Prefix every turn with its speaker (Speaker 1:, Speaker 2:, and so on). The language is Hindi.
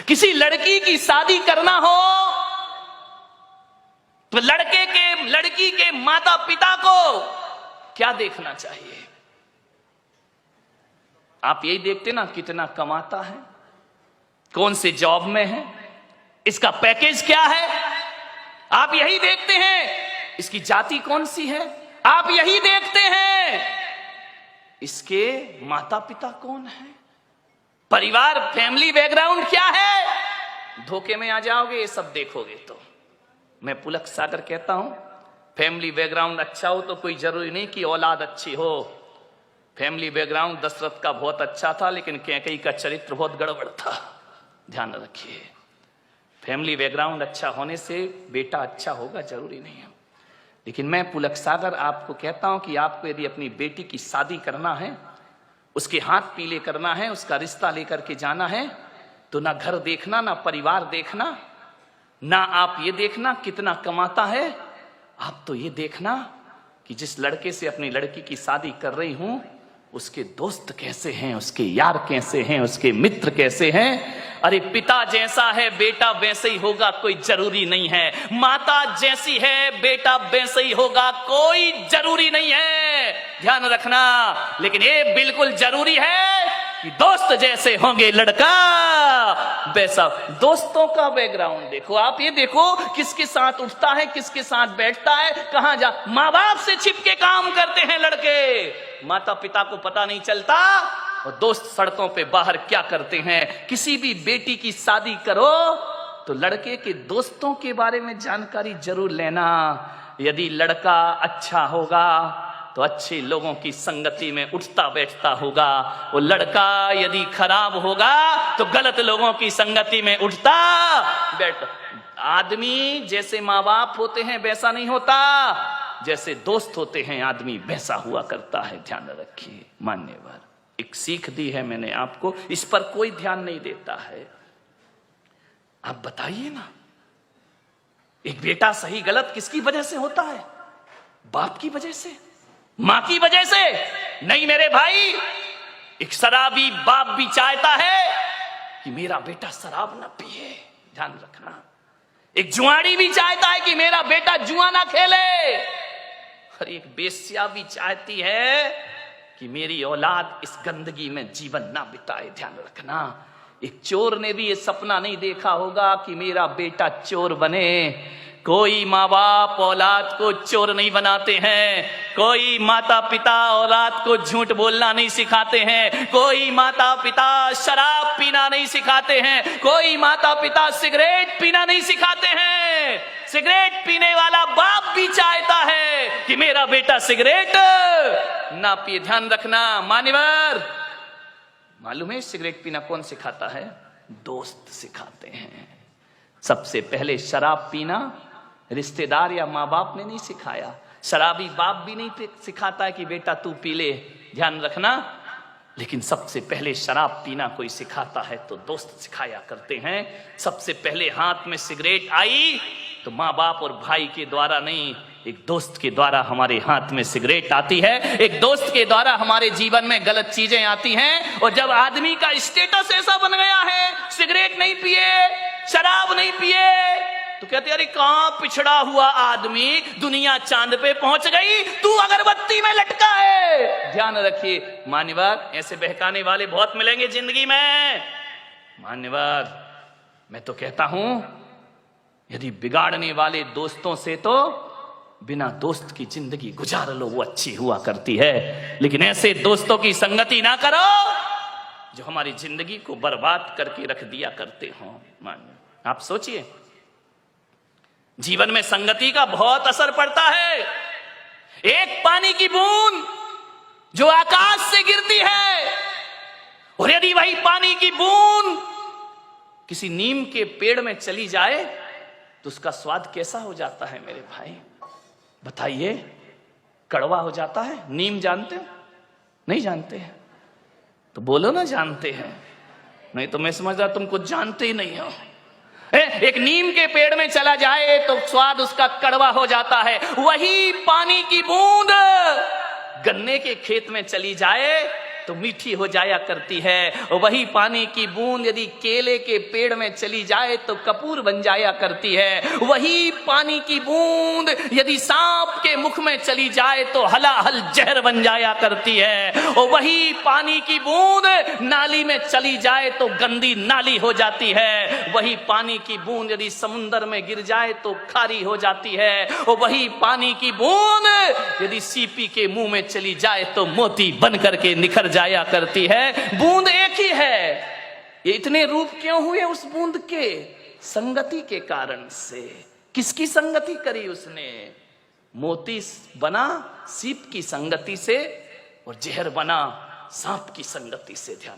Speaker 1: किसी लड़की की शादी करना हो तो लड़की के माता पिता को क्या देखना चाहिए? आप यही देखते ना, कितना कमाता है, कौन से जॉब में है, इसका पैकेज क्या है, आप यही देखते हैं। इसकी जाति कौन सी है, आप यही देखते हैं। इसके माता पिता कौन है, परिवार, फैमिली बैकग्राउंड क्या है। धोखे में आ जाओगे ये सब देखोगे तो। मैं पुलक सागर कहता हूं, फैमिली बैकग्राउंड अच्छा हो तो कोई जरूरी नहीं कि औलाद अच्छी हो। फैमिली बैकग्राउंड दशरथ का बहुत अच्छा था, लेकिन कैकेयी का चरित्र बहुत गड़बड़ था। ध्यान रखिए, फैमिली बैकग्राउंड अच्छा होने से बेटा अच्छा होगा जरूरी नहीं है। लेकिन मैं पुलक सागर आपको कहता हूं कि आपको यदि अपनी बेटी की शादी करना है, उसके हाथ पीले करना है, उसका रिश्ता लेकर के जाना है, तो ना घर देखना, ना परिवार देखना, ना आप ये देखना कितना कमाता है। आप तो ये देखना कि जिस लड़के से अपनी लड़की की शादी कर रही हूं, उसके दोस्त कैसे हैं, उसके यार कैसे हैं, उसके मित्र कैसे हैं। अरे पिता जैसा है बेटा वैसे ही होगा, कोई जरूरी नहीं है। माता जैसी है बेटा वैसे ही होगा, कोई जरूरी नहीं है। ध्यान रखना। लेकिन ये बिल्कुल जरूरी है कि दोस्त जैसे होंगे लड़का वैसा। दोस्तों का बैकग्राउंड देखो, आप ये देखो किसके साथ उठता है, किसके साथ बैठता है, कहां जा। माँ बाप से छिपके काम करते हैं लड़के, माता पिता को पता नहीं चलता। और दोस्त सड़कों पे बाहर क्या करते हैं। किसी भी बेटी की शादी करो तो लड़के के दोस्तों के बारे में जानकारी जरूर लेना। यदि लड़का अच्छा होगा तो अच्छे लोगों की संगति में उठता बैठता होगा। वो लड़का यदि खराब होगा तो गलत लोगों की संगति में उठता बैठता। आदमी जैसे माँ बाप होते हैं वैसा नहीं होता, जैसे दोस्त होते हैं आदमी वैसा हुआ करता है। ध्यान रखिए। मान्यवर, एक सीख दी है मैंने आपको, इस पर कोई ध्यान नहीं देता है। आप बताइए ना, एक बेटा सही गलत किसकी वजह से होता है? बाप की वजह से, मां की वजह से नहीं मेरे भाई। एक शराबी बाप भी चाहता है कि मेरा बेटा शराब ना पिए। ध्यान रखना। एक जुआड़ी भी चाहता है कि मेरा बेटा जुआ ना खेले। और एक बेश्या भी चाहती है कि मेरी औलाद इस गंदगी में जीवन ना बिताए। ध्यान रखना। एक चोर ने भी ये सपना नहीं देखा होगा कि मेरा बेटा चोर बने। कोई माँ बाप औलाद को चोर नहीं बनाते हैं, कोई माता पिता औलाद को झूठ बोलना नहीं सिखाते हैं, कोई माता पिता शराब पीना नहीं सिखाते हैं, कोई माता पिता सिगरेट पीना नहीं सिखाते हैं। सिगरेट पीने वाला बाप भी चाहता है कि मेरा बेटा सिगरेट ना पिए। ध्यान रखना मान्यवर। मालूम है सिगरेट पीना कौन सिखाता है? दोस्त सिखाते हैं। सबसे पहले शराब पीना रिश्तेदार या माँ बाप ने नहीं सिखाया। शराबी बाप भी नहीं सिखाता है कि बेटा तू पी ले। ध्यान रखना। लेकिन सबसे पहले शराब पीना कोई सिखाता है तो दोस्त सिखाया करते हैं। सबसे पहले हाथ में सिगरेट आई तो माँ बाप और भाई के द्वारा नहीं, एक दोस्त के द्वारा हमारे हाथ में सिगरेट आती है। एक दोस्त के द्वारा हमारे जीवन में गलत चीजें आती हैं। और जब आदमी का स्टेटस ऐसा बन गया है, सिगरेट नहीं पिए, शराब नहीं पिए, तो कहते अरे कहां पिछड़ा हुआ आदमी, दुनिया चांद पे पहुंच गई, तू अगरबत्ती में लटका है। ध्यान रखिए मान्यवर, ऐसे बहकाने वाले बहुत मिलेंगे जिंदगी में। मान्यवर, मैं तो कहता हूं यदि बिगाड़ने वाले दोस्तों से तो बिना दोस्त की जिंदगी गुजार लो, वो अच्छी हुआ करती है। लेकिन ऐसे दोस्तों की संगति ना करो जो हमारी जिंदगी को बर्बाद करके रख दिया करते हो। मान्य आप सोचिए, जीवन में संगति का बहुत असर पड़ता है। एक पानी की बूंद जो आकाश से गिरती है, और यदि वही पानी की बूंद किसी नीम के पेड़ में चली जाए तो उसका स्वाद कैसा हो जाता है मेरे भाई? बताइए। कड़वा हो जाता है। नीम जानते हो? नहीं जानते हैं तो बोलो ना जानते हैं, नहीं तो मैं समझ रहा तुम कुछ जानते ही नहीं हो। एक नीम के पेड़ में चला जाए तो स्वाद उसका कड़वा हो जाता है। वही पानी की बूंद गन्ने के खेत में चली जाए तो मीठी हो जाया करती है। वही पानी की बूंद यदि केले के पेड़ में चली जाए तो कपूर बन जाया करती है। वही पानी की बूंद यदि सांप के मुख में चली जाए तो हलाहल जहर बन जाया करती है। और वही पानी की बूंद नाली में चली जाए तो गंदी नाली हो जाती है। वही पानी की बूंद यदि समुद्र में गिर जाए तो खारी हो जाती है। और वही पानी की बूंद यदि सीपी के मुंह में चली जाए तो मोती बन करके निखर जाया करती है। बूंद एक ही है। ये इतने रूप क्यों हुए उस बूंद के? संगति के कारण से। किसकी संगति करी उसने? मोती बना सीप की संगति से और जहर बना सांप की संगति से। ध्यान